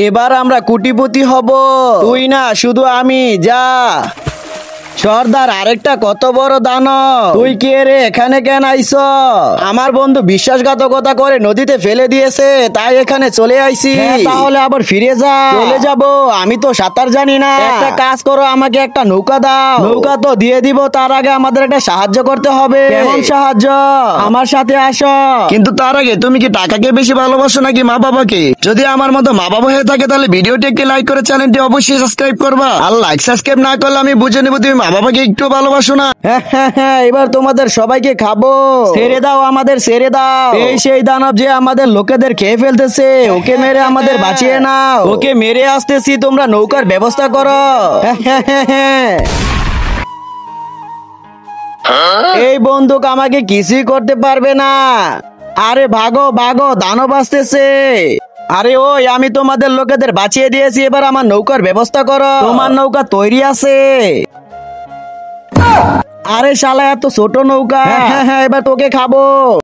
এবার আমরা কোটিপতি হব, তুই না শুধু আমি। যা সর্দার, আরেকটা কত বড় দানব। তুই কে রে, এখানে কেন আইছ? আমার বন্ধু বিশ্বাসঘাতকতা করে নদীতে ফেলে দিয়েছে, তাই এখানে চলে আইছি। তাহলে আবার ফিরে যা। চলে যাব? আমি তো সাঁতার জানি না। একটা কাজ করো, আমাকে একটা নৌকা দাও। নৌকা তো দিয়ে দিব, তার আগে আমাদের একটা সাহায্য করতে হবে। কেমন সাহায্য? আমার সাথে আসো। কিন্তু তার আগে তুমি কি টাকাকে বেশি ভালোবাসো নাকি মা বাবাকে? যদি আমার মতো মা বাবা হয়ে থাকে তাহলে ভিডিওটি একটি লাইক করে চ্যানেলটি অবশ্যই সাবস্ক্রাইব করবা। আর লাইক সাবস্ক্রাইব না করলে আমি বুঝে নেবো তুমি মা বাবাকে একটু ভালোবাসো না। হ্যাঁ, এবার তোমাদের সবাইকে খাবো। ছেড়ে দাও আমাদের, ছেড়ে দাও। এই সেই দানব যে আমাদের লোকেদের খেয়ে ফেলতেছে, ওকে মেরে আমাদের বাঁচিয়ে নাও। ওকে মেরে আসতেছি, তোমরা নৌকার ব্যবস্থা করো। হ্যাঁ। এই বন্দুক আমাকে কিছুই করতে পারবে না। আরে ভাগো ভাগো, দানব আসতেছে। আরে ওই, আমি তোমাদের লোকেদের বাঁচিয়ে দিয়েছি, এবার আমার নৌকার ব্যবস্থা করো। তোমার নৌকা তৈরি আছে? আরে শালা, এত ছোট নৌকা। হ্যাঁ, এবার তোকে খাবো।